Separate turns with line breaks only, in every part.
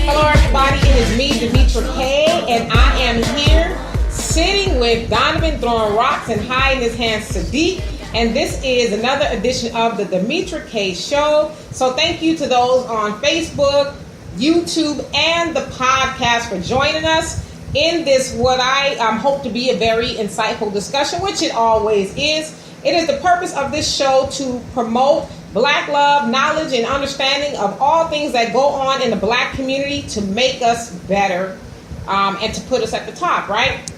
Hello everybody, it is me, Demetra K, and I am here sitting with Donovan throwing rocks and hiding his hands Sadiq, and this is another edition of the Demetra K Show. So thank you to those on Facebook, YouTube, and the podcast for joining us in this what I hope to be a very insightful discussion, which it always is. It is the purpose of this show to promote Black love, knowledge, and understanding of all things that go on in the Black community to make us better and to put us at the top, right?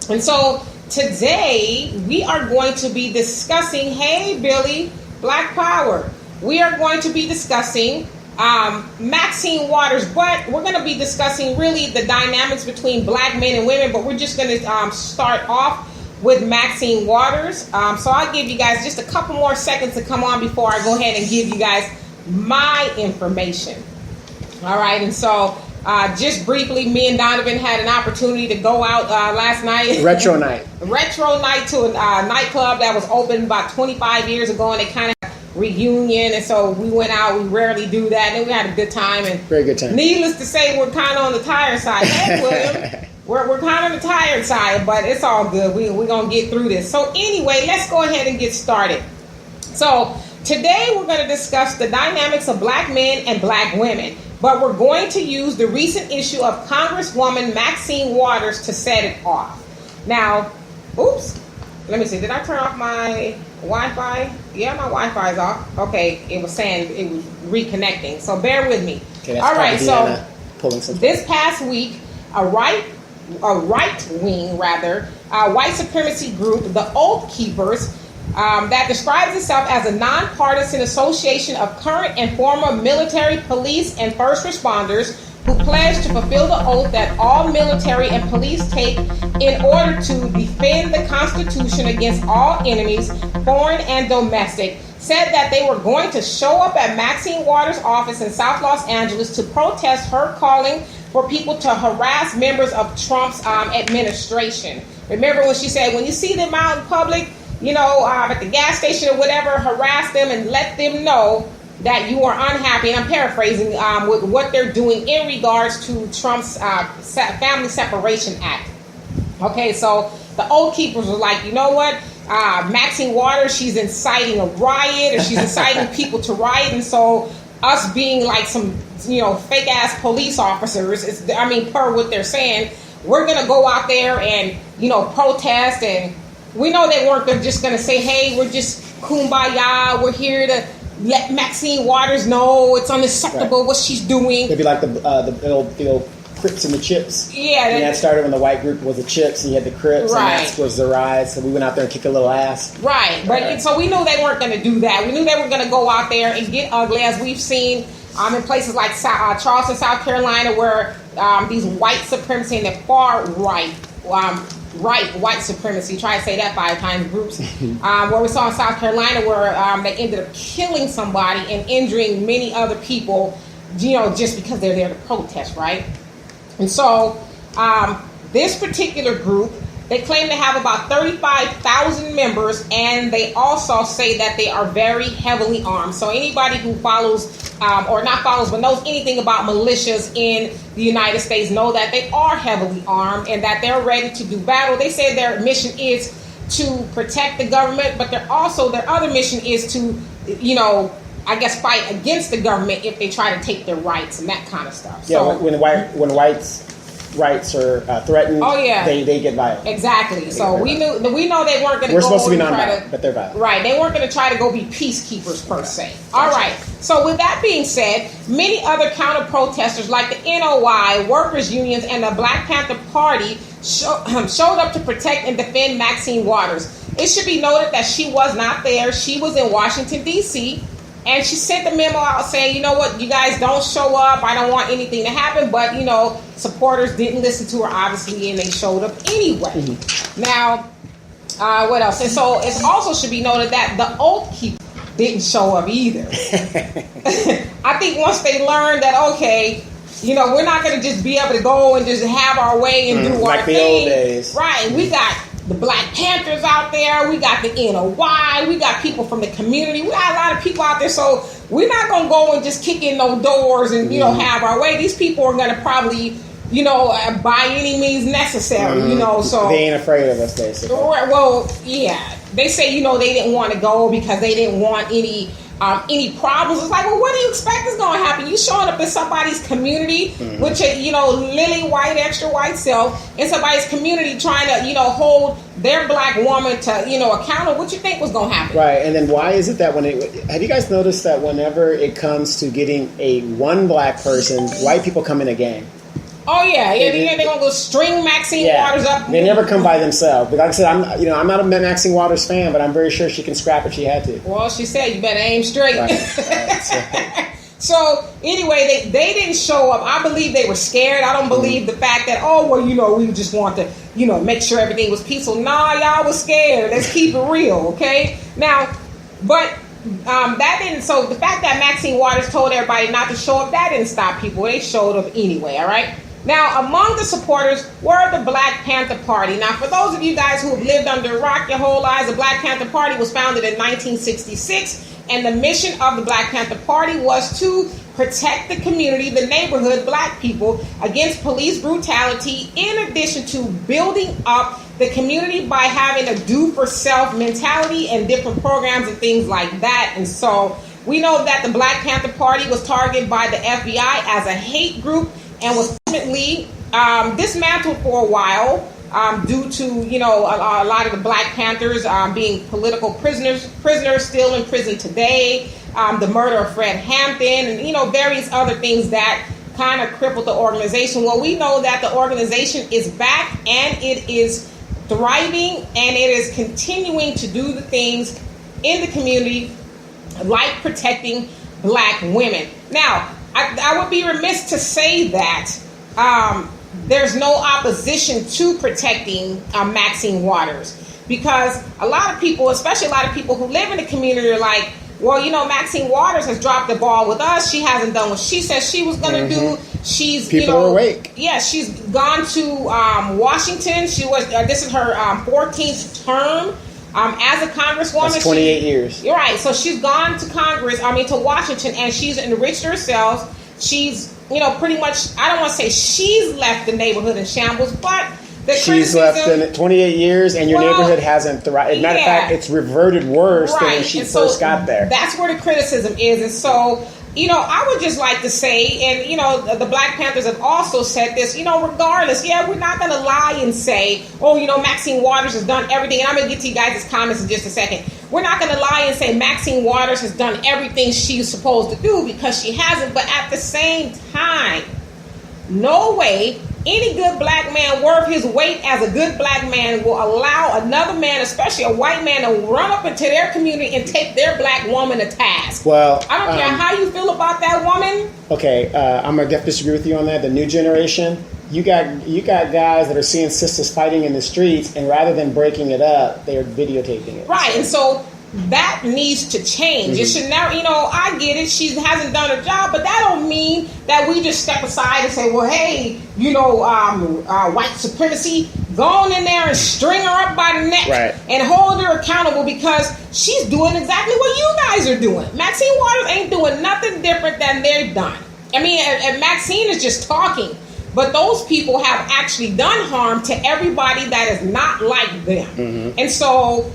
And so today we are going to be discussing, hey Billy, Black Power. We are going to be discussing Maxine Waters, but we're going to be discussing really the dynamics between Black men and women, but we're just going to start off with Maxine Waters. So I'll give you guys just a couple more seconds to come on before I go ahead and give you guys my information. All right, and so just briefly, me and Donovan had an opportunity to go out last night.
Retro night
To a nightclub that was open about 25 years ago, and they kind of reunion, and so we went out. We rarely do that, and we had a good time. And
very good time.
Needless to say, we're kind of on the tired side. Hey, William. We're kind of on the tired side, but it's all good. We're going to get through this. So anyway, let's go ahead and get started. So today we're going to discuss the dynamics of Black men and Black women, but we're going to use the recent issue of Congresswoman Maxine Waters to set it off. Now, oops, let me see. Did I turn off my Wi-Fi? Yeah, my Wi-Fi is off. Okay, it was saying it was reconnecting, so bear with me.
Okay,
all right, so
pulling something.
This past week, a right-wing white supremacy group, the Oath Keepers, that describes itself as a nonpartisan association of current and former military, police, and first responders who pledge to fulfill the oath that all military and police take in order to defend the Constitution against all enemies, foreign and domestic, said that they were going to show up at Maxine Waters' office in South Los Angeles to protest her calling for people to harass members of Trump's administration. Remember when she said, when you see them out in public, at the gas station or whatever, harass them and let them know that you are unhappy, and I'm paraphrasing, with what they're doing in regards to Trump's Family Separation Act. Okay, so the Oath Keepers were like, you know what? Maxine Waters, she's inciting a riot, or she's inciting people to riot, and so us being like some, fake ass police officers, per what they're saying, we're gonna go out there and, protest, and we know they weren't just gonna say, hey, we're just kumbaya, we're here to let Maxine Waters know it's unacceptable what she's doing.
It'd be like the old Crips and the Chips.
Yeah.
And that started when the white group was the Chips, and you had the Crips,
right.
And that was the rise. So we went out there and kicked a little ass.
Right. But so we knew they weren't going to do that. We knew they were going to go out there and get ugly, as we've seen in places like Charleston, South Carolina, where these white supremacy and the far right, white supremacy, try to say that 5 times, groups, where we saw in South Carolina where they ended up killing somebody and injuring many other people, just because they're there to protest, right? And so this particular group, they claim to have about 35,000 members, and they also say that they are very heavily armed. So anybody who follows, or not follows, but knows anything about militias in the United States know that they are heavily armed and that they're ready to do battle. They say their mission is to protect the government, but their other mission is to, fight against the government if they try to take their rights and that kind of stuff.
Yeah,
so,
when whites' rights are threatened,
oh yeah,
they get violent.
Exactly. So we know they weren't going to.
We're supposed to be nonviolent, but they're violent.
Right. They weren't going to try to go be peacekeepers per se. All right. So with that being said, many other counter protesters like the NOI, workers unions, and the Black Panther Party showed up to protect and defend Maxine Waters. It should be noted that she was not there. She was in Washington, D.C., and she sent the memo out saying, you know what, you guys don't show up. I don't want anything to happen. But, supporters didn't listen to her, obviously, and they showed up anyway. Mm-hmm. Now, what else? And so it also should be noted that the Oath Keepers didn't show up either. I think once they learned that, okay, we're not going to just be able to go and just have our way and do our
like
thing.
The old days.
Right. We got the Black Panthers out there. We got the NOI. We got people from the community. We got a lot of people out there. So we're not going to go and just kick in those doors and, have our way. These people are going to probably, by any means necessary, so.
They ain't afraid of us, basically.
Well, yeah. They say, they didn't want to go because they didn't want any problems. It's like, well, what do you expect is going to happen? You showing up in somebody's community with your, lily white, extra white self in somebody's community trying to, hold their black woman to, accountable. What you think was going to happen?
Right. And then why is it that have you guys noticed that whenever it comes to getting one black person, white people come in a gang?
Oh yeah, they're gonna go string Maxine Waters up.
They never come by themselves. But like I said, I'm not a Maxine Waters fan, but I'm very sure she can scrap if she had to.
Well, she said you better aim straight.
Right.
So anyway, they didn't show up. I believe they were scared. I don't believe the fact that we just want to make sure everything was peaceful. Nah, y'all was scared. Let's keep it real, okay? Now, but. That didn't. So the fact that Maxine Waters told everybody not to show up, that didn't stop people. They showed up anyway. All right. Now, among the supporters were the Black Panther Party. Now, for those of you guys who have lived under a rock your whole lives, the Black Panther Party was founded in 1966, and the mission of the Black Panther Party was to protect the community, the neighborhood, black people, against police brutality, in addition to building up the community by having a do-for-self mentality and different programs and things like that. And so we know that the Black Panther Party was targeted by the FBI as a hate group and was ultimately dismantled for a while due to, a lot of the Black Panthers being political prisoners still in prison today, the murder of Fred Hampton, and, various other things that kind of crippled the organization. Well, we know that the organization is back and it is thriving, and it is continuing to do the things in the community like protecting black women. Now, I would be remiss to say that there's no opposition to protecting Maxine Waters, because a lot of people, especially a lot of people who live in the community, are like, well, Maxine Waters has dropped the ball with us. She hasn't done what she said she was going to do. She's,
people are awake.
Yeah, she's gone to Washington. She was. This is her 14th term as a congresswoman.
That's 28 years.
You're right. So she's gone to to Washington, and she's enriched herself. She's, pretty much. I don't want to say she's left the neighborhood in shambles, but. She's
left in 28 years, and your neighborhood hasn't thrived. Matter of fact, it's reverted worse than when she first got there.
That's where the criticism is. And so, I would just like to say, and, the Black Panthers have also said this, regardless, we're not going to lie and say, Maxine Waters has done everything. And I'm going to get to you guys' comments in just a second. We're not going to lie and say Maxine Waters has done everything she's supposed to do, because she hasn't. But at the same time, no way any good black man worth his weight as a good black man will allow another man, especially a white man, to run up into their community and take their black woman to task.
Well,
I don't care how you feel about that woman.
Okay, I'm gonna disagree with you on that. The new generation, you got guys that are seeing sisters fighting in the streets, and rather than breaking it up, they are videotaping it.
Right, and so that needs to change. It should never, I get it. She hasn't done her job, but that don't mean that we just step aside and say, well, hey, white supremacy, go on in there and string her up by the neck and hold her accountable, because she's doing exactly what you guys are doing. Maxine Waters ain't doing nothing different than they've done. I mean, and Maxine is just talking, but those people have actually done harm to everybody that is not like them. And so,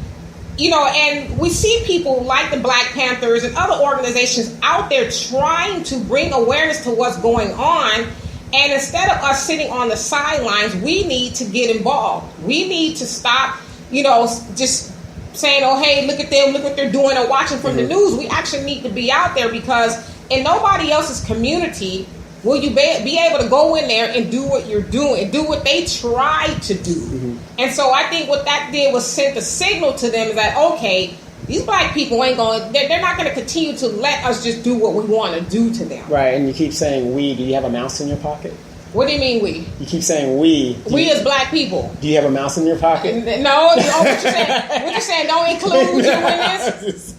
and we see people like the Black Panthers and other organizations out there trying to bring awareness to what's going on. And instead of us sitting on the sidelines, we need to get involved. We need to stop, just saying, oh, hey, look at them, look what they're doing, or watching from the news. We actually need to be out there, because in nobody else's community will you be able to go in there and do what you're doing, do what they tried to do. And so I think what that did was send a signal to them that, okay, these black people ain't going, they're not going to continue to let us just do what we want to do to them.
Right, and you keep saying we. Do you have a mouse in your pocket?
What do you mean we?
You keep saying we.
We as black people.
Do you have a mouse in your pocket?
No. What you saying? Don't include you in this?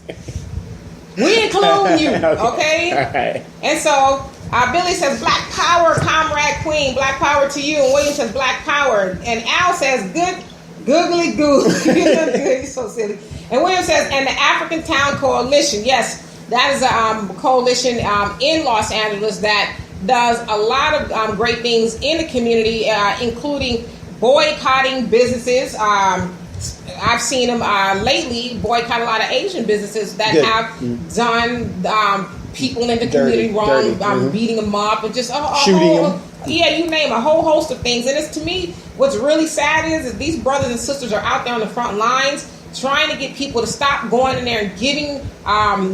We include you, okay?
All right.
And so Billy says, Black Power, Comrade Queen. Black Power to you. And William says, Black Power. And Al says, good, googly goo. You look good. You're so silly. And William says, and the African Town Coalition. Yes, That is a coalition in Los Angeles that does a lot of great things in the community, including boycotting businesses. I've seen them lately boycott a lot of Asian businesses that have done people in the community wrong, beating them up, and just
shooting them.
Yeah, you name a whole host of things. And it's, to me, what's really sad is these brothers and sisters are out there on the front lines trying to get people to stop going in there and giving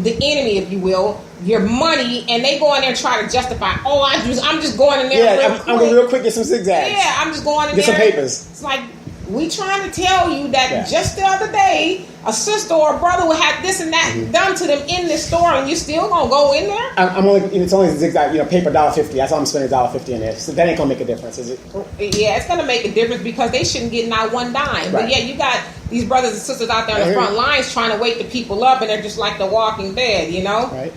the enemy, if you will, your money, and they go in there and try to justify, I'm just going in there
I'm going real quick, get some zigzags.
Yeah, I'm just going in
get
there.
Get some papers.
It's like, we trying to tell you that just the other day, a sister or a brother will have this and that done to them in this store, and you still gonna go in there?
It's only zigzag, paper $1.50. That's all I'm spending $1.50 in there. So that ain't gonna make a difference, is it?
Yeah, it's gonna make a difference because they shouldn't get not one dime. Right. But yeah, you got these brothers and sisters out there on the front lines trying to wake the people up, and they're just like the Walking Dead,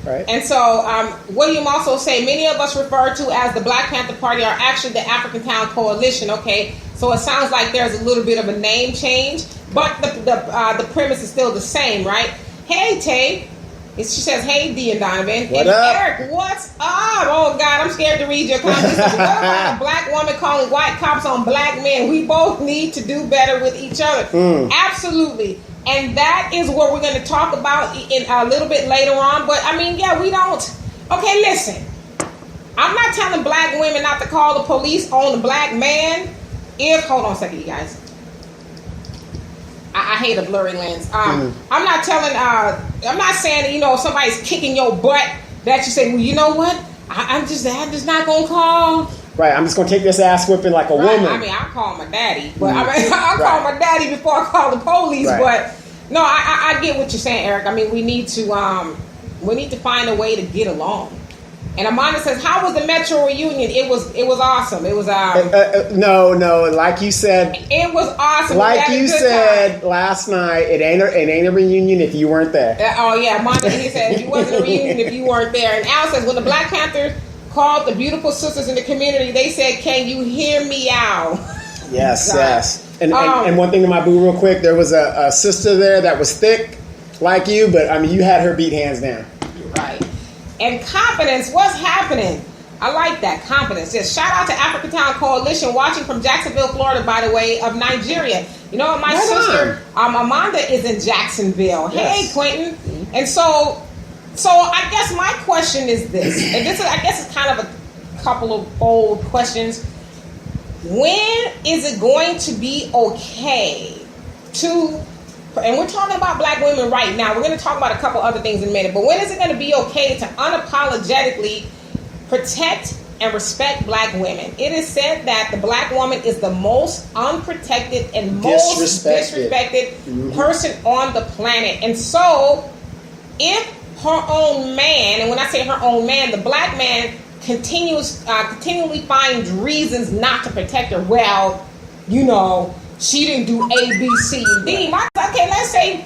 Right.
And so William also say many of us referred to as the Black Panther Party are actually the African Town Coalition. Okay, so it sounds like there's a little bit of a name change, but the premise is still the same, right? Hey, Tay. She says, hey, Dee and Donovan.
What
and
up?
Eric, what's up? Oh, God, I'm scared to read your comments. What about a black woman calling white cops on black men? We both need to do better with each other. Absolutely. And that is what we're going to talk about in a little bit later on. But, we don't. Okay, listen. I'm not telling black women not to call the police on a black man. Hold on a second, you guys. I hate a blurry lens. I'm not saying that, if somebody's kicking your butt that you say, well, you know what? I'm just not going to call.
Right, I'm just going to take this ass whipping like a woman.
I'll call my daddy. But I'll call my daddy before I call the police.
Right.
But no, I get what you're saying, Eric. we need to find a way to get along. And Amanda says, how was the Metro reunion? It was awesome. It was
no, like you said.
It was awesome.
Like you said last night, it ain't a reunion if you weren't there.
Amanda, he said it wasn't a reunion if you weren't there. And Al says, when the Black Panthers called the beautiful sisters in the community, they said, can you hear me out?
Yes. And one thing to my boo real quick, there was a sister there that was thick like you, but you had her beat hands down.
You're right. And confidence, what's happening? I like that, confidence. Yes, shout out to African Town Coalition, watching from Jacksonville, Florida, by the way, of Nigeria. You know what, my sister, Amanda, is in Jacksonville. Yes. Hey, Quentin. And so I guess my question is this, and this is, I guess, it's kind of a couple of old questions. When is it going to be okay to... And we're talking about black women right now. We're going to talk about a couple other things in a minute. But when is it going to be okay to unapologetically protect and respect black women? It is said that the black woman is the most unprotected and most disrespected person on the planet. And so if her own man, and when I say her own man, the black man continually finds reasons not to protect her, well, she didn't do A, B, C, and D. Okay, let's say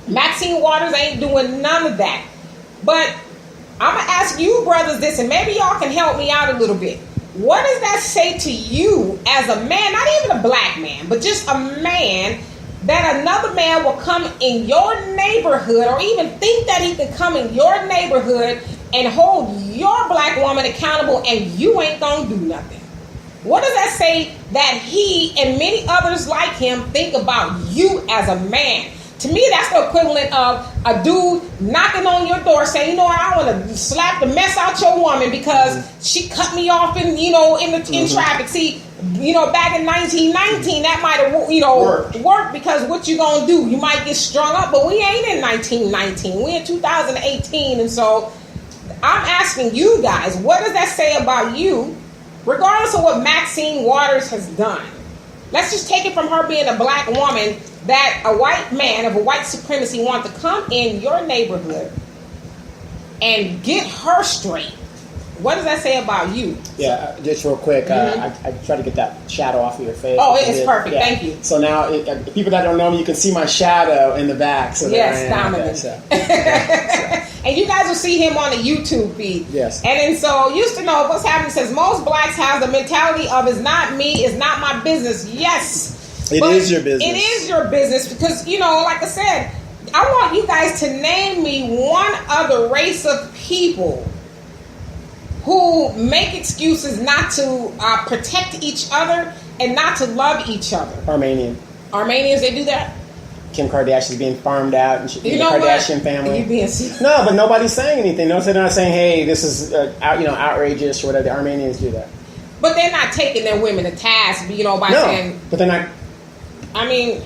Maxine Waters ain't doing none of that. But I'm going to ask you brothers this, and maybe y'all can help me out a little bit. What does that say to you as a man, not even a black man, but just a man, that another man will come in your neighborhood or even think that he can come in your neighborhood and hold your black woman accountable and you ain't going to do nothing? What does that say that he and many others like him think about you as a man? To me, that's the equivalent of a dude knocking on your door saying, I want to slap the mess out your woman because she cut me off in traffic. See, back in 1919, that might have, worked because what you going to do? You might get strung up, but we ain't in 1919. We in 2018. And so I'm asking you guys, what does that say about you? Regardless of what Maxine Waters has done, let's just take it from her being a black woman, that a white man of a white supremacy wants to come in your neighborhood and get her straight. What does that say about you?
Yeah, just real quick, I try to get that shadow off of your face.
Oh, it's perfect. Yeah. Thank you.
So now, people that don't know me, you can see my shadow in the back. So
yes, Donovan. And you guys will see him on the YouTube feed.
Yes. And
then so, used to know what's happening, says most blacks have the mentality of it's not me, it's not my business. Yes.
It is your business.
It is your business because, like I said, I want you guys to name me one other race of people who make excuses not to protect each other and not to love each other. Armenians, they do that?
Kim Kardashian's being farmed out and
You
the
know
Kardashian
what?
family.
You being serious?
No, but nobody's saying anything. No, they're not saying, hey, this is outrageous or whatever. The Armenians do that.
But they're not taking their women to task, by saying...
but they're not...
I mean...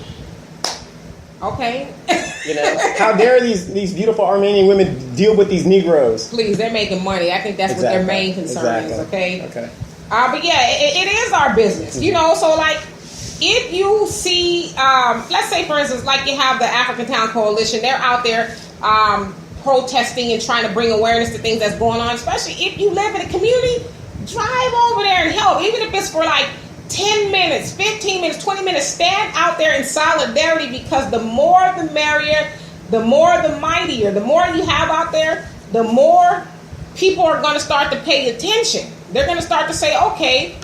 Okay.
How dare these beautiful Armenian women deal with these Negroes?
Please, they're making money. I think that's what their main concern is, okay?
Okay.
But yeah, it is our business, so like, if you see, let's say for instance, like you have the African Town Coalition, they're out there protesting and trying to bring awareness to things that's going on, especially if you live in a community, drive over there and help, even if it's for like 10 minutes, 15 minutes, 20 minutes, stand out there in solidarity, because the more the merrier, the more the mightier. The more you have out there, the more people are going to start to pay attention. They're going to start to say, okay,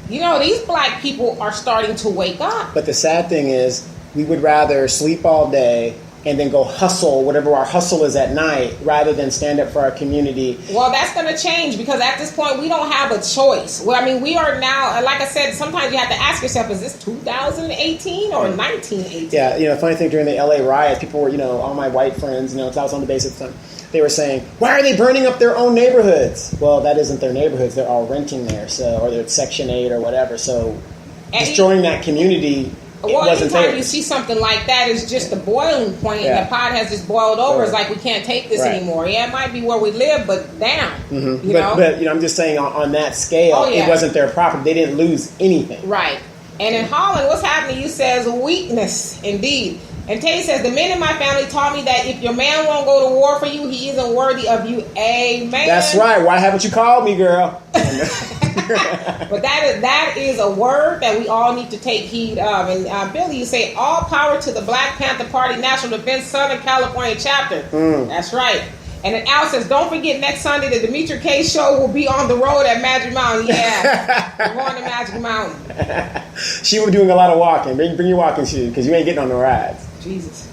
these black people are starting to wake up.
But the sad thing is, we would rather sleep all day and then go hustle whatever our hustle is at night, rather than stand up for our community.
Well, that's going to change, because at this point, we don't have a choice. Well, I mean, we are now, like I said, sometimes you have to ask yourself, is this 2018 or 1918?
Yeah, funny thing, during the LA riots, people were, all my white friends, because I was on the base at the time, they were saying, why are they burning up their own neighborhoods? Well, that isn't their neighborhoods. They're all renting there, or they're Section 8 or whatever. So destroying that community...
anytime you see something like that, it's just the boiling point, and the pot has just boiled over. It's like, we can't take this anymore. Yeah, it might be where we live, but damn,
But I'm just saying, on that scale, it wasn't their property. They didn't lose anything.
Right. And in Holland, what's happening? You says weakness, indeed. And Tay says, the men in my family taught me that if your man won't go to war for you, he isn't worthy of you. Amen.
That's right. Why haven't you called me, girl?
But that is a word that we all need to take heed of. And Billy, you say, all power to the Black Panther Party National Defense Southern California chapter. That's right. And then Al says, don't forget, next Sunday the Demetria K show will be on the road at Magic Mountain. Yeah, we're going to Magic Mountain.
She was doing a lot of walking. Bring your walking shoes, because you ain't getting on no rides.
Jesus.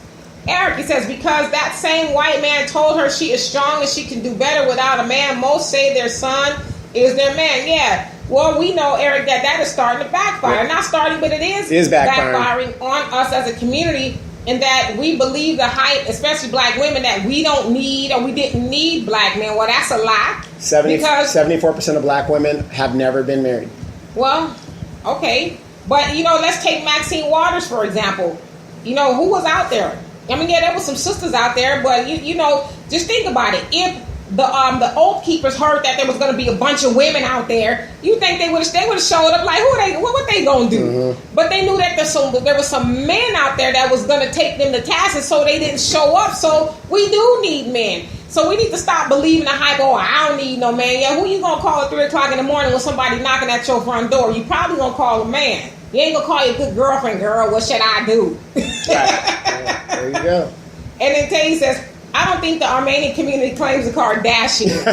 Eric, he says, because that same white man told her she is strong and she can do better without a man. Most say their son is their man. Yeah. Well, we know, Eric, that is starting to backfire. Yeah. Not starting, but it is backfiring on us as a community, in that we believe the hype, especially black women, that we don't need, or we didn't need black men. Well, that's a lie.
74% of black women have never been married.
Well, okay. But, let's take Maxine Waters, for example. Who was out there? I mean, yeah, there was some sisters out there, but, just think about it. If the Oath Keepers heard that there was going to be a bunch of women out there, you think they would have showed up like, what they going to do? Mm-hmm. But they knew that there was some men out there that was going to take them to task, and so they didn't show up. So we do need men. So we need to stop believing the hype. Oh, I don't need no man. Yeah, who you going to call at 3 o'clock in the morning when somebody knocking at your front door? You probably going to call a man. You ain't going to call your good girlfriend, girl, what should I do?
Right. Yeah, there you go.
And then Tay says, I don't think the Armenian community claims the Kardashians.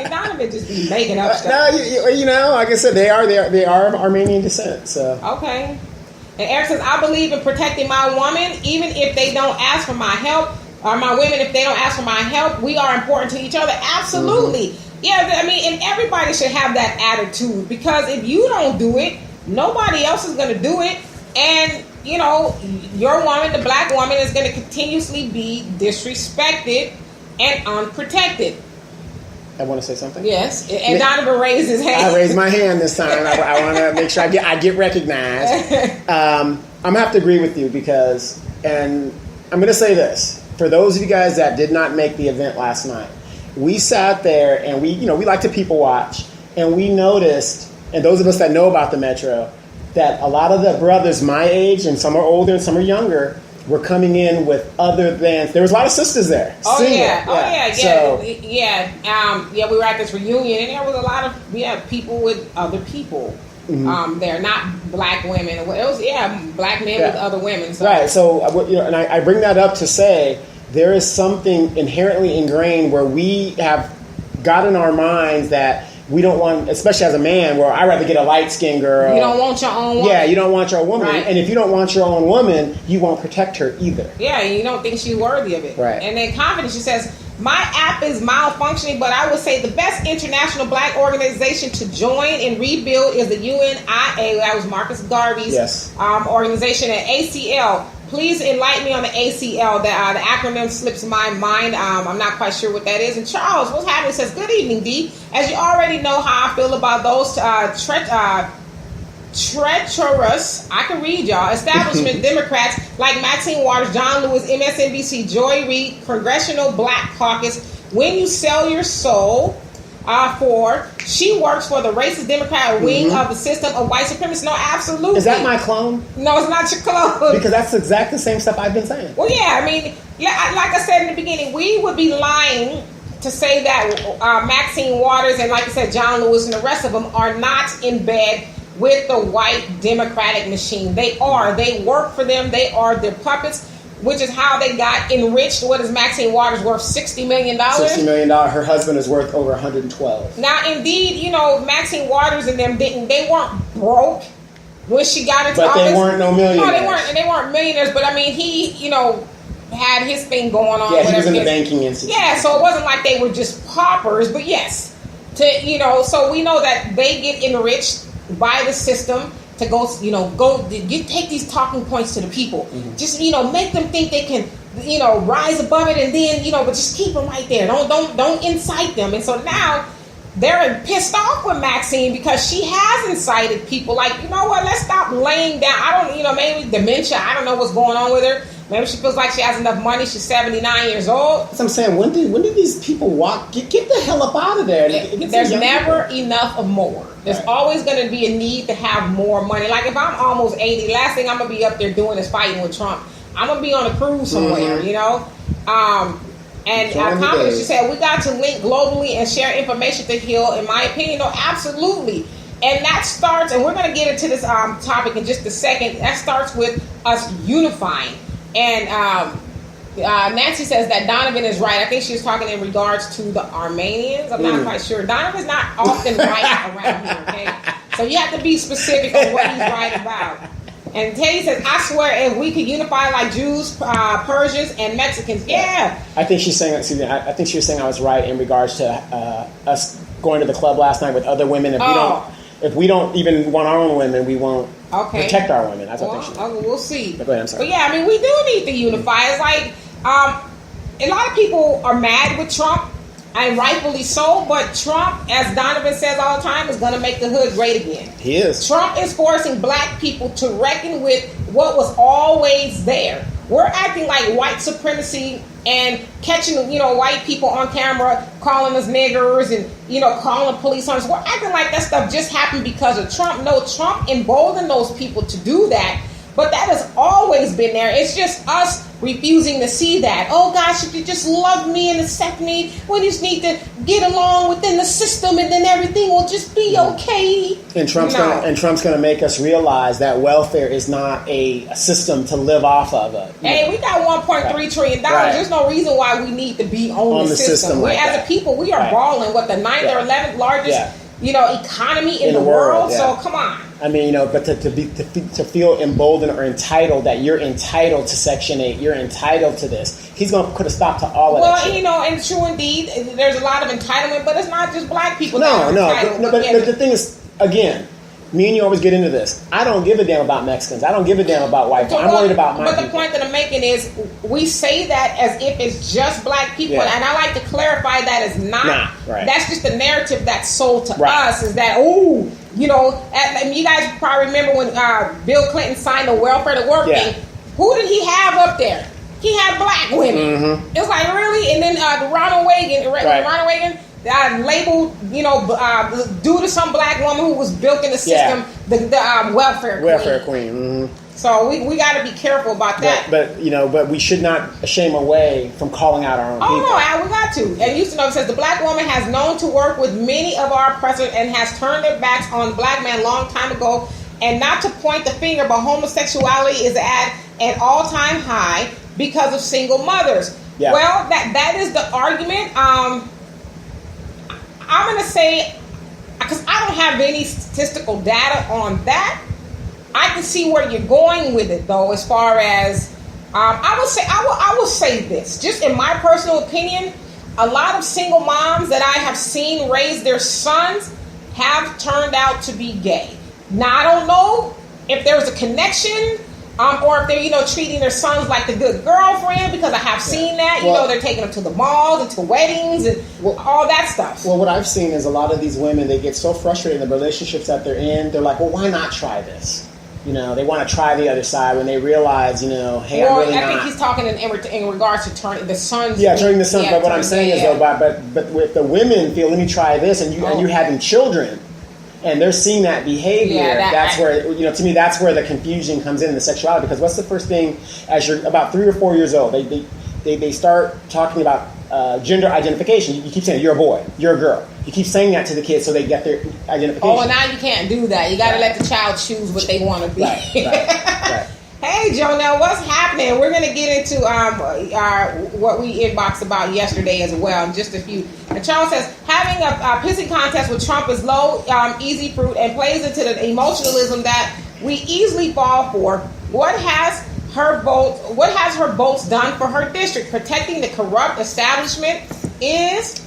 Donovan just be making up stuff.
No, like I said, they are of Armenian descent. So
okay. And Eric says, I believe in protecting my woman, even if they don't ask for my help, or my women, if they don't ask for my help. We are important to each other. Absolutely. Mm-hmm. Yeah, I mean, and everybody should have that attitude, because if you don't do it, nobody else is going to do it. And your woman, the black woman, is going to continuously be disrespected and unprotected.
I want to say something.
Yes, and Donovan raised his hand.
I raised my hand this time. I want to make sure I get recognized. I'm gonna have to agree with you, and I'm going to say this for those of you guys that did not make the event last night. We sat there and we like to people watch, and we noticed, and those of us that know about the Metro, that a lot of the brothers my age, and some are older and some are younger, were coming in with other bands. There was a lot of sisters there.
Oh,
singing.
Yeah.
So,
we were at this reunion, and there was a lot of people with other people. Mm-hmm. There, not black women. It was black men with other women. So.
Right. So, and I bring that up to say there is something inherently ingrained where we have got in our minds that we don't want, especially as a man, where I'd rather get a light-skinned girl.
You don't want your own woman.
Yeah, you don't want your own woman.
Right.
And if you don't want your own woman, you won't protect her either.
Yeah, you don't think she's worthy of it.
Right.
And then confidence, she says, my app is malfunctioning, but I would say the best international black organization to join and rebuild is the UNIA. That was Marcus Garvey's organization, and ACL. Please enlighten me on the ACL. The acronym slips my mind. I'm not quite sure what that is. And Charles, what's happening? Says, good evening, D. As you already know how I feel about those treacherous, I can read y'all, establishment Democrats like Maxine Waters, John Lewis, MSNBC, Joy Reid, Congressional Black Caucus. When you sell your soul she works for the racist Democrat wing of the system of white supremacy. No, absolutely.
Is that my clone?
No, it's not your clone.
Because that's exactly the same stuff I've been saying.
Well, yeah, I mean, like I said in the beginning, we would be lying to say that Maxine Waters and, like I said, John Lewis and the rest of them are not in bed with the white Democratic machine. They are. They work for them. They are their puppets, which is how they got enriched. What is Maxine Waters worth? $60 million?
$60 million. Her husband is worth over 112.
Now, indeed, Maxine Waters and them they weren't broke when she got into office.
But they weren't no millionaires.
No, they weren't millionaires. But I mean, he, had his thing going on.
Yeah, he was in the banking institution.
Yeah, so it wasn't like they were just paupers. But yes, so we know that they get enriched by the system to you take these talking points to the people. Just, make them think they can, rise above it, and then, but just keep them right there. Don't incite them. And so now they're pissed off with Maxine because she has incited people. Like, you know what, let's stop laying down. I don't, maybe dementia. I don't know what's going on with her. Maybe she feels like she has enough money. She's 79 years old.
That's what I'm saying. When did these people walk? Get the hell up out of there.
There's never enough of more. There's always going to be a need to have more money. Like if I'm almost 80, last thing I'm going to be up there doing is fighting with Trump. I'm going to be on a cruise somewhere, And confidence, she said, we got to link globally and share information to heal. In my opinion, absolutely. And that starts, and we're going to get into this topic in just a second. That starts with us unifying. And Nancy says that Donovan is right. I think she was talking in regards to the Armenians. I'm not quite sure. Donovan's not often right around here, okay? So you have to be specific on what he's right about. And Teddy says, I swear, if we could unify like Jews, Persians, and Mexicans, yeah.
I think she's saying, I think she was saying I was right in regards to us going to the club last night with other women. If we don't even want our own women, we won't protect our women. That's what I think she
we'll see.
But go ahead, I'm sorry.
But yeah, I mean, we do need to unify. It's like a lot of people are mad with Trump, and rightfully so, but Trump, as Donovan says all the time, is going to make the hood great again.
He is.
Trump is forcing black people to reckon with what was always there. We're acting like white supremacy and catching, white people on camera calling us niggers and, calling police on us. We're acting like that stuff just happened because of Trump. No, Trump emboldened those people to do that. But that has always been there. It's just us refusing to see that. Oh, gosh, if you just love me and accept me, we just need to get along within the system and then everything will just be okay.
And Trump's going to make us realize that welfare is not a system to live off of.
Hey, we got $1.3 trillion. There's no reason why we need to be on the system.
Like
as a people, we are balling. What, the 9th or 11th largest economy in the world? So come on.
I mean, but to feel emboldened or entitled that you're entitled to Section 8, you're entitled to this. He's going to put a stop to all of that.
Well, and true indeed, there's a lot of entitlement, but it's not just black people.
But the thing is, again, me and you always get into this. I don't give a damn about Mexicans. I don't give a damn about white people. I'm worried about my people.
But the point that I'm making is we say that as if it's just black people, and I like to clarify that as not. That's just the narrative that's sold to us is that, you guys probably remember when Bill Clinton signed the welfare to work thing. Who did he have up there? He had black women. It's like, really? And then Ronald Reagan labeled, due to some black woman who was built in the system, the welfare queen. So we got to be careful about that.
But we should not shame away from calling out our own people.
No, we got to. And Houston says the black woman has known to work with many of our oppressors and has turned their backs on black men long time ago. And not to point the finger, but homosexuality is at an all-time high because of single mothers. Yeah. Well, that is the argument. I'm going to say because I don't have any statistical data on that. I can see where you're going with it, though, as far as I will say this, just in my personal opinion, a lot of single moms that I have seen raise their sons have turned out to be gay. Now, I don't know if there's a connection, or if they're, treating their sons like the good girlfriend, because I have seen that. They're taking them to the malls and to weddings and all that stuff.
Well, what I've seen is a lot of these women, they get so frustrated in the relationships that they're in. They're like, well, why not try this? They want to try the other side when they realize, hey, I'm really not.
I think he's talking in regards to turning the sons.
Yeah, turning the sons. But what I'm saying is, though, but with the women feel, let me try this, and you're having children, and they're seeing that behavior. That's where, to me, that's where the confusion comes in the sexuality. Because what's the first thing as you're about 3 or 4 years old? They start talking about gender identification. You keep saying you're a boy, you're a girl. You keep saying that to the kids so they get their identification.
Oh, well, now you can't do that. You got to let the child choose what they want to be.
Right.
Hey, Jonelle, what's happening? We're going to get into what we inboxed about yesterday as well in just a few. And Charles says, having a pissing contest with Trump is low, easy fruit and plays into the emotionalism that we easily fall for. What has her votes done for her district? Protecting the corrupt establishment is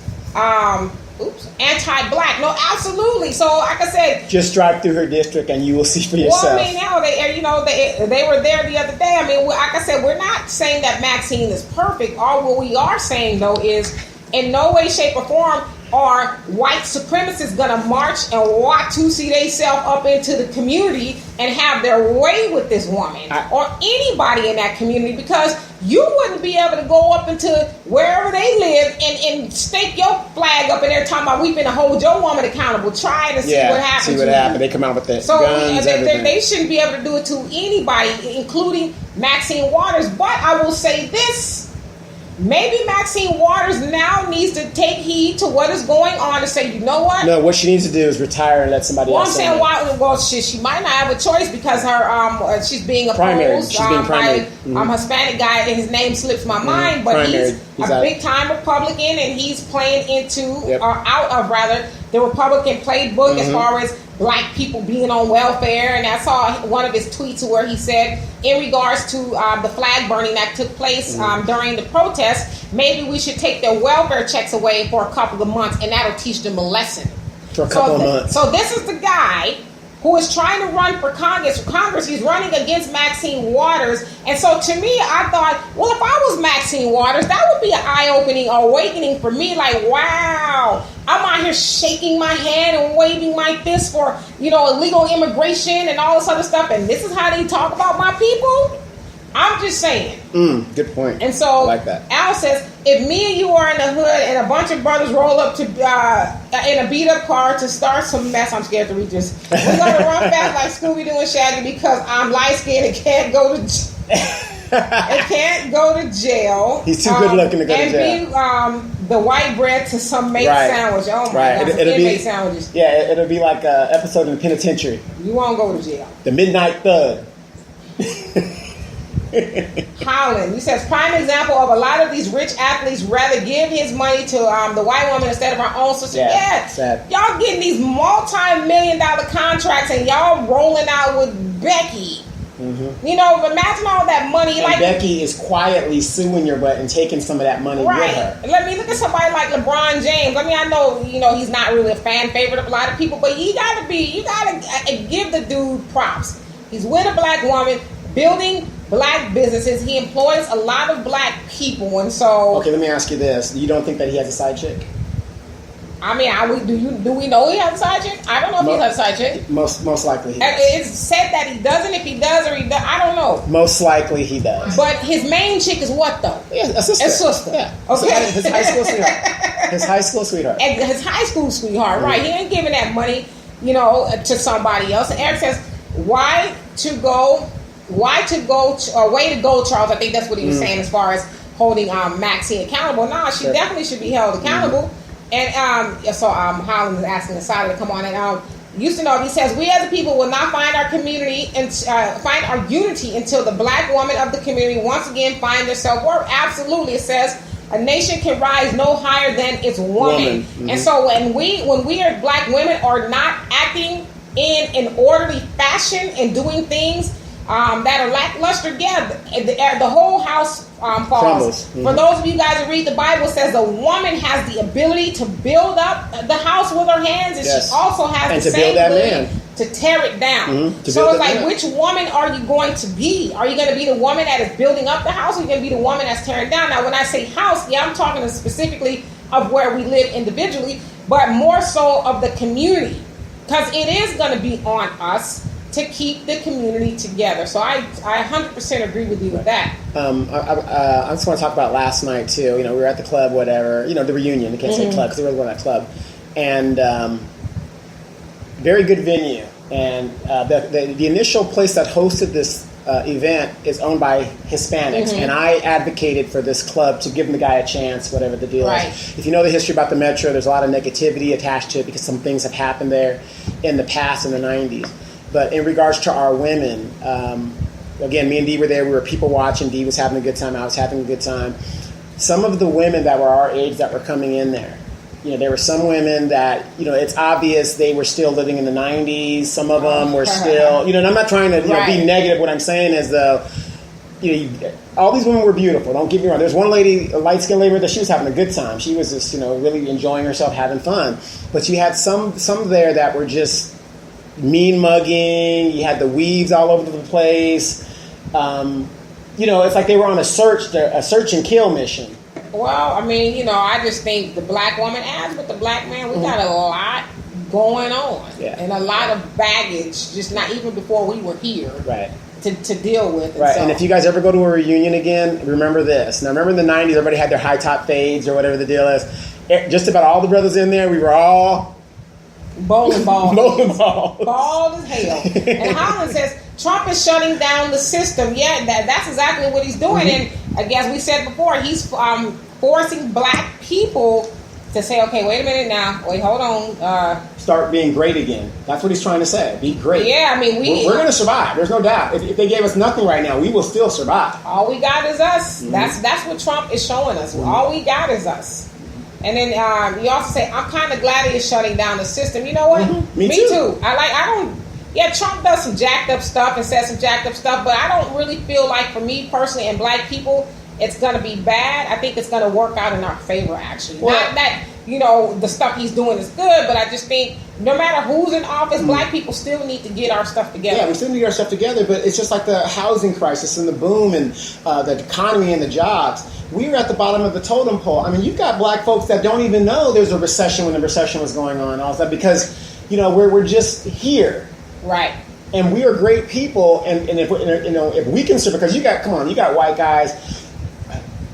anti-black. No, absolutely. So, like I said,
just drive through her district and you will see for yourself.
Well, I mean, hell, they were there the other day. I mean, like I said, we're not saying that Maxine is perfect. All what we are saying, though, is in no way, shape, or form are white supremacists going to march and walk to see themselves up into the community and have their way with this woman or anybody in that community, because you wouldn't be able to go up into wherever they live and stake your flag up in there talking about we finna hold your woman accountable. Try to see what happens.
See what happens. They come out with that.
So
guns,
they shouldn't be able to do it to anybody, including Maxine Waters. But I will say this. Maybe Maxine Waters now needs to take heed to what is going on and say, you know what?
No, what she needs to do is retire and let somebody else.
I'm saying why? Well, she might not have a choice because she's being opposed by Hispanic guy, and his name slips my mind, but he's a big time Republican, and he's playing into out of the Republican playbook as far as black people being on welfare. And I saw one of his tweets where he said, in regards to the flag burning that took place during the protest, maybe we should take their welfare checks away for a couple of months, and that'll teach them a lesson.
For a couple of months.
So this is the guy who is trying to run for Congress. He's running against Maxine Waters. And so to me, I thought, well, if I was Maxine Waters, that would be an eye-opening, awakening for me. Like, wow, I'm out here shaking my hand and waving my fist for, illegal immigration and all this other stuff. And this is how they talk about my people? I'm just saying.
Good point.
And so
I like that.
Al says, if me and you are in the hood and a bunch of brothers roll up to in a beat up car to start some mess, I'm scared to read this. We're gonna run fast like Scooby-Doo and Shaggy because I'm light skinned and can't go to jail.
He's too good looking to go to jail.
And be the white bread to some mate sandwich. Oh my God, it'll be sandwiches.
Yeah, it'll be like an episode in the penitentiary.
You won't go to jail.
The Midnight Thug.
Holland, he says, prime example of a lot of these rich athletes rather give his money to the white woman instead of our own sister.
Sad.
Y'all getting these multi-million-dollar contracts and y'all rolling out with Becky. Imagine all that money.
And Becky is quietly suing your butt and taking some of that money with her.
Let me look at somebody like LeBron James. I mean, I know he's not really a fan favorite of a lot of people, but you gotta give the dude props. He's with a black woman, building black businesses. He employs a lot of black people, and so. Okay,
let me ask you this: you don't think that he has a side chick?
I mean, do we know he has a side chick? I don't know if he has a side chick.
Most likely he does.
It's said that he doesn't. If he does or he does, I don't know.
Most likely he does.
But his main chick is what though?
Yeah, a sister.
A sister.
Yeah.
Okay.
So his high school sweetheart. His high school sweetheart.
And his high school sweetheart, right? He ain't giving that money, to somebody else. And Eric says, way to go, Charles. I think that's what he was saying as far as holding Maxine accountable. No, she definitely should be held accountable. And Holland is asking Asada to come on. And used to know, he says, we as a people will not find our community and find our unity until the black woman of the community once again find their self-worth. Absolutely. It says, a nation can rise no higher than its woman.
Mm-hmm.
And so when we are black women are not acting in an orderly fashion and doing things that are lackluster, the whole house falls.
Mm-hmm.
For those of you guys that read the Bible, it says the woman has the ability to build up the house with her hands, and she also has the same ability to tear it down.
Mm-hmm.
So it's like, which woman are you going to be? Are you going to be the woman that is building up the house, or are you going to be the woman that's tearing down? Now, when I say house, I'm talking specifically of where we live individually, but more so of the community, because it is going to be on us to keep the community together. So I 100% agree with you with that.
I just want to talk about last night too. We were at the club, whatever. The reunion. I can't say club because there was one at that club, and very good venue. And the initial place that hosted this event is owned by Hispanics, and I advocated for this club to give the guy a chance, whatever the deal is. If you know the history about the Metro, there's a lot of negativity attached to it because some things have happened there in the past, in the 90s. But in regards to our women, again, me and Dee were there. We were people watching. Dee was having a good time. I was having a good time. Some of the women that were our age that were coming in there, there were some women that, it's obvious they were still living in the 90s. Some of them were still, and I'm not trying to be negative. What I'm saying is, though, all these women were beautiful. Don't get me wrong. There's one lady, a light-skinned lady, that she was having a good time. She was just, really enjoying herself, having fun. But you had some there that were just mean mugging. You had the weaves all over the place. It's like they were on a search and kill mission.
Well, I just think the black woman, as with the black man, we got a lot going on, and a lot of baggage, just not even before we were here, to deal with.
And if you guys ever go to a reunion again, remember this. Now, remember in the 90s, everybody had their high top fades or whatever the deal is. Just about all the brothers in there, we were all
bowling balls.
Bald
as hell. And Holland says Trump is shutting down the system. Yeah, that's exactly what he's doing. And I guess we said before, he's forcing black people to say, okay, wait a minute now. Wait, hold on.
Start being great again. That's what he's trying to say. Be great.
Yeah,
we're going to survive. There's no doubt. If they gave us nothing right now, we will still survive.
All we got is us. That's what Trump is showing us. All we got is us. And then you also say, I'm kind of glad he's shutting down the system. You know what?
Me too.
Trump does some jacked up stuff and says some jacked up stuff, but I don't really feel like, for me personally and black people, it's going to be bad. I think it's going to work out in our favor, actually. Well, not that, the stuff he's doing is good, but I just think no matter who's in office, black people still need to get our stuff together.
Yeah, we still need to get our stuff together, but it's just like the housing crisis and the boom and the economy and the jobs. We were at the bottom of the totem pole. You've got black folks that don't even know there's a recession when the recession was going on, all that, because, we're just here.
Right.
And we are great people, and if we can serve, because you got white guys,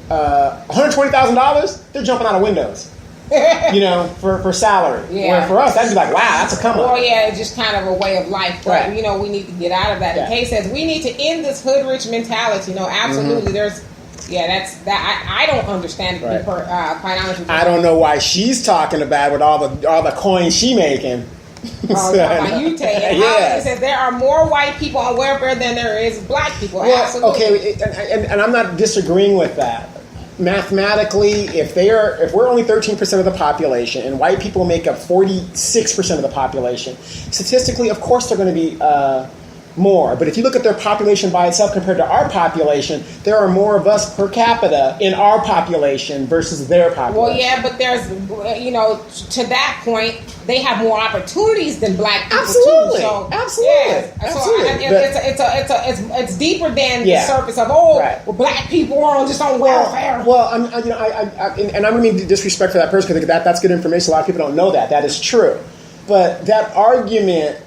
$120,000, they're jumping out of windows. For salary. Yeah. Where for us, that'd be like, wow, that's a come up.
Well, yeah, it's just kind of a way of life. But, we need to get out of that. Yeah. The case says we need to end this hood rich mentality. Absolutely. That's that. I don't understand it. Quite honest with you.
I don't know why she's talking about with all the coins she making.
You take it. It says there are more white people on welfare than there is black people.
Well,
absolutely.
Okay, and I'm not disagreeing with that. Mathematically, if we're only 13% of the population and white people make up 46% of the population, statistically, of course, they're going to be more. But if you look at their population by itself compared to our population, there are more of us per capita in our population versus their population.
Well, yeah, but there's, to that point, they have more opportunities than black people
absolutely.
Too. So,
absolutely.
Yeah.
Absolutely.
So it's deeper than the surface of well, black people are just on welfare.
Well, and I don't mean disrespect for that person because that's good information. A lot of people don't know that. That is true, but that argument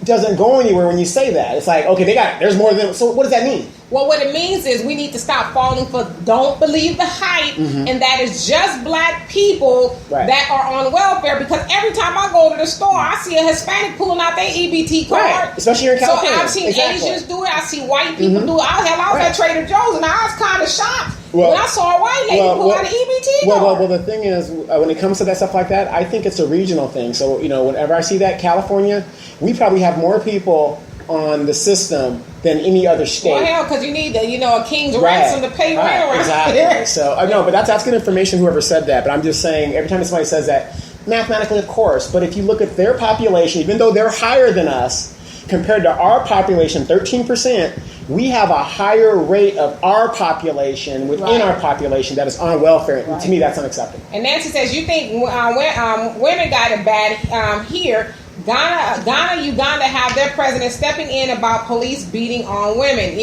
doesn't go anywhere when you say that. It's like, okay, there's more than. So what does that mean?
Well, what it means is we need to stop falling for don't believe the hype, and that is just black people that are on welfare. Because every time I go to the store, I see a Hispanic pulling out their EBT card.
Especially here in California.
So I've seen Asians do it. I see white people do it. I was at Trader Joe's, and I was kind of shocked when I saw a white lady pull out an EBT card.
Well, the thing is, when it comes to that stuff like that, I think it's a regional thing. So, whenever I see that, California, we probably have more people on the system than any other state.
Well, hell, because you need a king's ransom to pay rent around
exactly.
here.
So I know, but that's good information. Whoever said that, but I'm just saying, every time somebody says that, mathematically, of course. But if you look at their population, even though they're higher than us compared to our population, 13%, we have a higher rate of our population within our population that is on welfare. And to me, that's unacceptable.
And Nancy says, you think women got it bad here. Ghana, Uganda have their president stepping in about police beating on women.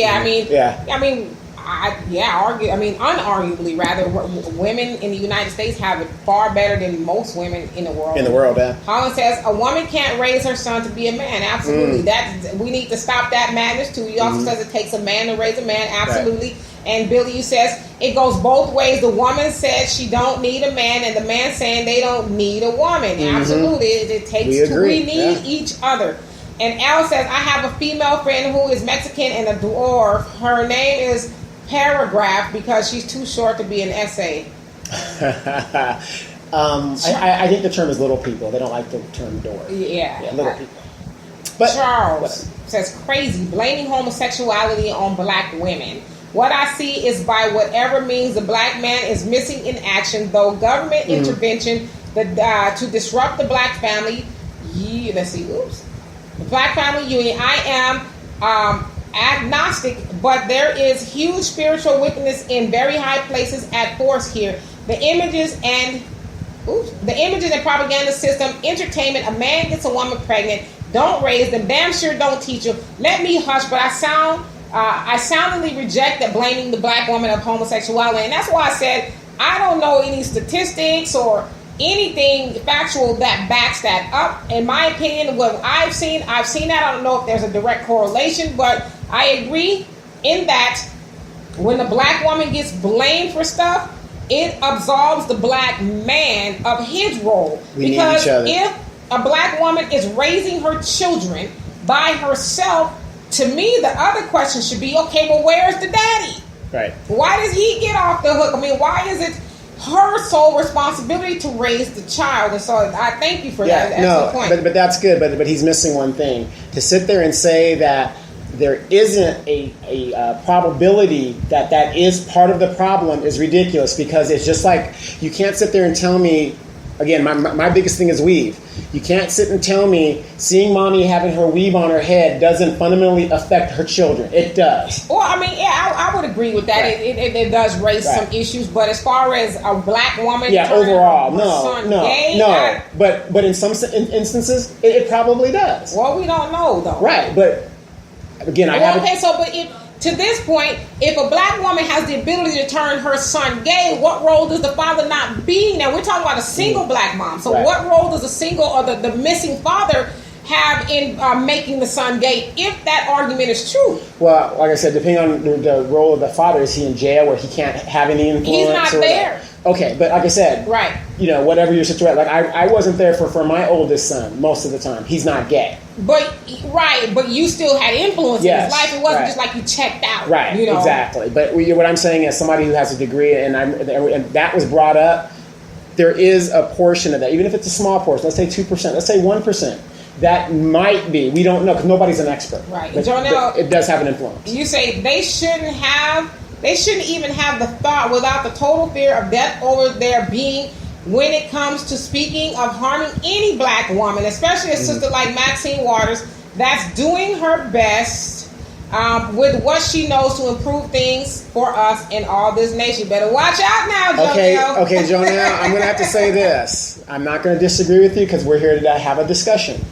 Unarguably, rather, women in the United States have it far better than most women in the world. Holland says, a woman can't raise her son to be a man. Absolutely. We need to stop that madness, too. He also says it takes a man to raise a man. Absolutely. Right. And Billy, you says, it goes both ways. The woman said she don't need a man, and the man saying they don't need a woman. Absolutely. It takes two. We need each other. And Al says, I have a female friend who is Mexican and a dwarf. Her name is Paragraph because she's too short to be an essay.
I think the term is little people. They don't like the term dwarf.
Yeah,
little people. But
Charles says, crazy, blaming homosexuality on black women. What I see is by whatever means the black man is missing in action, though government intervention to disrupt the black family. The Black Family Union. I am agnostic, but there is huge spiritual wickedness in very high places at force here. The images and propaganda system, entertainment. A man gets a woman pregnant. Don't raise them. Damn sure don't teach them. Let me hush, but I soundly reject that blaming the black woman of homosexuality. And that's why I said I don't know any statistics or anything factual that backs that up. In my opinion, what I've seen that. I don't know if there's a direct correlation, but I agree in that when the black woman gets blamed for stuff, it absolves the black man of his role. Because if a black woman is raising her children by herself, to me, the other question should be, okay, well, where's the daddy?
Right.
Why does he get off the hook? I mean, why is it her sole responsibility to raise the child? And so I thank you for that. That's the point.
But that's good. But he's missing one thing. To sit there and say that there isn't a probability that is part of the problem is ridiculous, because it's just like, you can't sit there and tell me, again, my biggest thing is weave. You can't sit and tell me seeing mommy having her weave on her head doesn't fundamentally affect her children. It does.
Well, I mean, I would agree with that. Right. It does raise some issues, but as far as a black woman,
overall, no. But in some instances, it probably does.
Well, we don't know though.
Right, but again,
to this point, if a black woman has the ability to turn her son gay, what role does the father not be? Now, we're talking about a single black mom. So what role does a single or the missing father have in making the son gay, if that argument is true?
Well, like I said, depending on the role of the father, is he in jail where he can't have any influence?
He's not there.
Okay, but like I said, whatever your situation, like I wasn't there for my oldest son most of the time. He's not gay.
But you still had influence in his life. It wasn't just like you checked out.
Right, exactly. But what I'm saying is, somebody who has a degree, and that was brought up, there is a portion of that, even if it's a small portion, let's say 2%, let's say 1%, that might be, we don't know, because nobody's an expert.
Right.
But it does have an influence.
You say they shouldn't even have the thought, without the total fear of death over their being, when it comes to speaking of harming any black woman, especially a sister like Maxine Waters, that's doing her best with what she knows to improve things for us in all this nation. Better watch out now, JoNell.
Okay, JoNell, I'm going to have to say this. I'm not going to disagree with you, because we're here to have a discussion.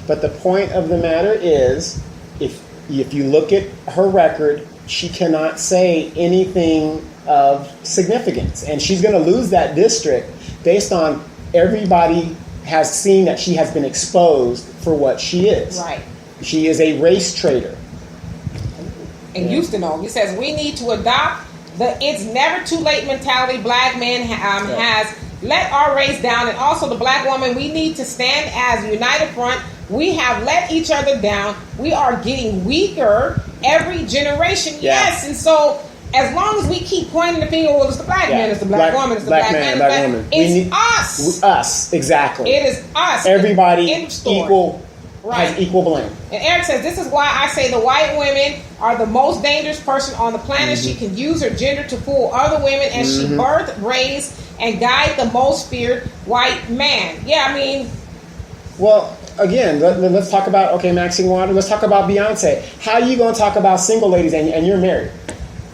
But the point of the matter is, if you look at her record, she cannot say anything of significance. And she's going to lose that district based on everybody has seen that she has been exposed for what she is.
Right.
She is a race traitor.
And Houston, he says, we need to adopt the it's never too late mentality black man has. Let our race down. And also the black woman, we need to stand as a united front. We have let each other down. We are getting weaker every generation.
Yeah.
Yes. And so as long as we keep pointing the finger, well, it's the black man, it's the black woman, it's the black man,
black woman.
It's us.
Us, exactly.
It is us.
Everybody equal has equal blame.
And Eric says, this is why I say the white women are the most dangerous person on the planet. She can use her gender to fool other women, and she birthed, raised, and guide the most feared white man. Yeah, I mean...
Well, again, let's talk about, Maxine Water, let's talk about Beyonce. How are you going to talk about single ladies and you're married?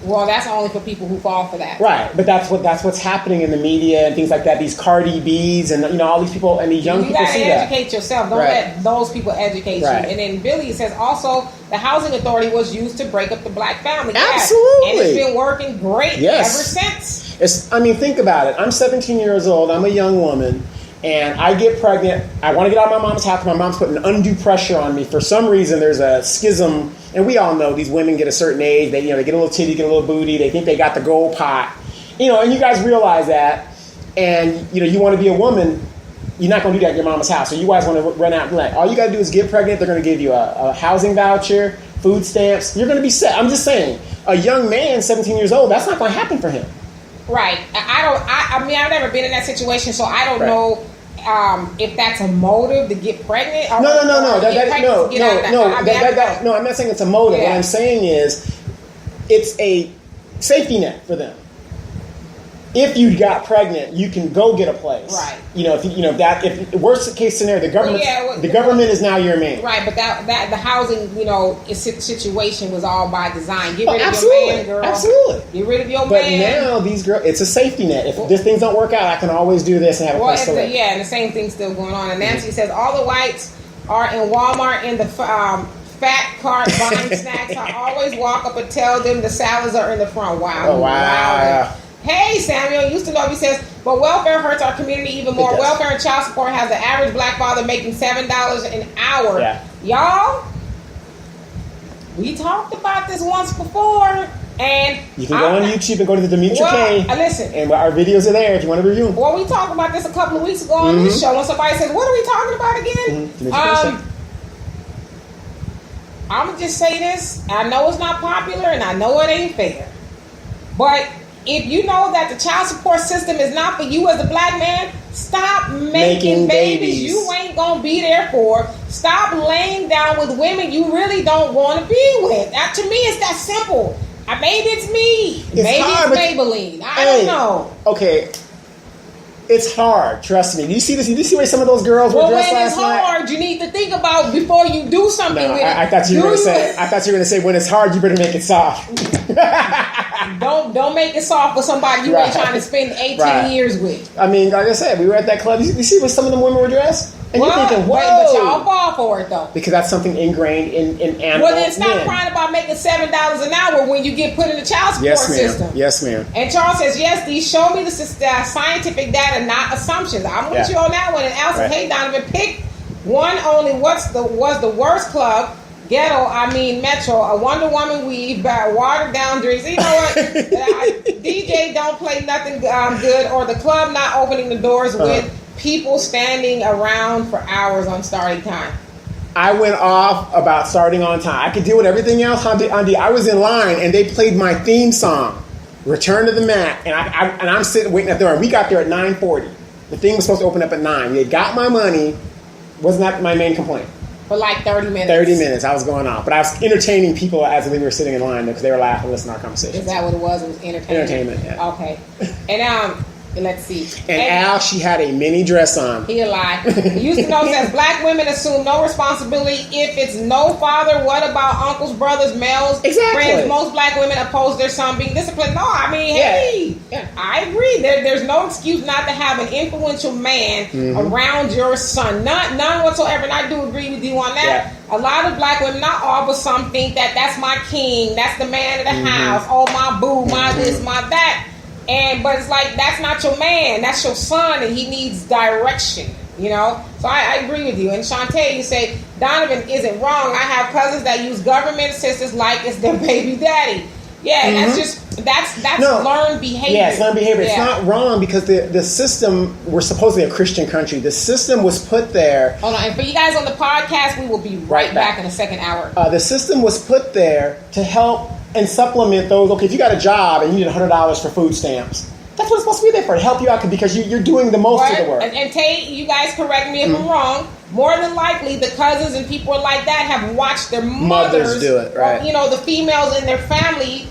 Well, that's only for people who fall for that.
Right, but that's what's happening in the media and things like that. These Cardi B's and all these people and these young people see that.
You got to educate yourself. Don't let those people educate you. And then Billy says also the housing authority was used to break up the black family.
Absolutely,
and it's been working great ever since.
Think about it. I'm 17 years old. I'm a young woman. And I get pregnant. I want to get out of my mom's house. My mom's putting undue pressure on me. For some reason, there's a schism. And we all know these women get a certain age. They get a little titty, get a little booty. They think they got the gold pot. And you guys realize that. And, you want to be a woman. You're not going to do that at your mama's house. So you guys want to run out and let. All you got to do is get pregnant. They're going to give you a housing voucher, food stamps. You're going to be set. I'm just saying, a young man, 17 years old, that's not going to happen for him.
Right. I mean, I've never been in that situation, so I don't know if that's a motive to get pregnant. Or,
no. I'm not saying it's a motive.
Yeah.
What I'm saying is, it's a safety net for them. If you got pregnant, you can go get a place.
Right.
If worst case scenario, the government is now your man.
Right, but that the housing, situation was all by design. Get rid of your man, girl.
Absolutely.
Get rid of your
But
man.
But now these girls, it's a safety net. If these things don't work out, I can always do this and have a place to live.
Yeah, and the same thing's still going on. And Nancy says all the whites are in Walmart in the fat cart buying snacks. I always walk up and tell them the salads are in the front. Wow.
Oh, wow.
Hey, Samuel, used to know. He says, but welfare hurts our community even more. Welfare and child support has the average black father making $7 an hour.
Yeah.
Y'all, we talked about this once before, and
you can go on YouTube and go to the Demetra K.
Listen,
and our videos are there if you want to review them.
Well, we talked about this a couple of weeks ago on this show, and somebody says, "What are we talking about again?" I'm gonna just say this: I know it's not popular, and I know it ain't fair, but if you know that the child support system is not for you as a black man, stop making babies you ain't gonna be there for. Stop laying down with women you really don't want to be with. That, to me, it's that simple. Maybe it's me. Maybe it's Maybelline. I don't know.
Okay. It's hard, trust me. Do you see this? Did you see where some of those girls were dressed last night?
Well, when it's hard, you need to think about before you do something with it.
I thought you were going to say when it's hard, you better make it soft.
Don't make it soft for somebody you ain't trying to spend 18 years with.
I mean, like I said, we were at that club. You see where some of them women were dressed? And you're thinking, whoa.
But y'all fall for it, though.
Because that's something ingrained in animal.
Well, then stop crying about making $7 an hour when you get put in the child support system.
Yes, ma'am.
And Charles says, yes, these show me the scientific data, not assumptions. I'm with you on that one. And Al says, hey, Donovan, pick one only. Was the worst club? Ghetto, Metro, a Wonder Woman weave, watered down drinks. You know what? DJ don't play nothing good, or the club not opening the doors with people standing around for hours on starting time.
I went off about starting on time. I could deal with everything else. I was in line, and they played my theme song, Return to the Mat, and I'm sitting waiting at the door. We got there at 9:40. The thing was supposed to open up at 9. They got my money. Wasn't that my main complaint?
For like 30 minutes.
30 minutes. I was going off. But I was entertaining people as we were sitting in line because they were laughing and listening to our conversation.
Is that what it was? It was entertainment?
Entertainment, yeah.
Okay. And let's see.
And Al, she had a mini dress on.
He a lie. Houston says, black women assume no responsibility if it's no father. What about uncles, brothers, males, friends? Most black women oppose their son being disciplined. No, I mean, hey, I agree. There's no excuse not to have an influential man around your son. None whatsoever. And I do agree with you on that. Yeah. A lot of black women, not all, but some think that that's my king. That's the man of the house. Oh, my boo, my this, my that. But it's like, that's not your man. That's your son, and he needs direction, So I agree with you. And Shantae, you say, Donovan isn't wrong. I have cousins that use government assistance like it's their baby daddy. Yeah, that's learned behavior.
Yeah, it's learned behavior. Yeah. It's not wrong because the system, we're supposedly a Christian country. The system was put there.
Hold on. And for you guys on the podcast, we will be right back in the second hour.
The system was put there to help and supplement those. Okay, if you got a job and you need $100 for food stamps, that's what it's supposed to be there for, to help you out because you're doing the most of the work.
And Tate, you guys correct me if I'm wrong. more than likely the cousins and people like that have watched their mothers
do it, right?
Or, you know, the females in their family.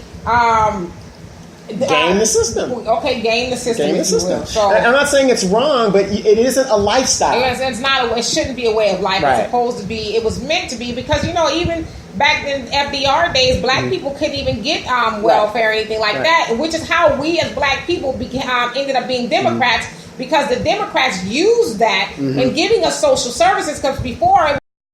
Game the system.
Okay, game the system.
Game the system.
So,
I'm not saying it's wrong, but it isn't a lifestyle.
it's not. It shouldn't be a way of life.
Right.
It's supposed to be. It was meant to be because you know even back in FDR days, black people couldn't even get welfare or anything like that, which is how we as black people ended up being Democrats. Because the Democrats used that in giving us social services. Because before it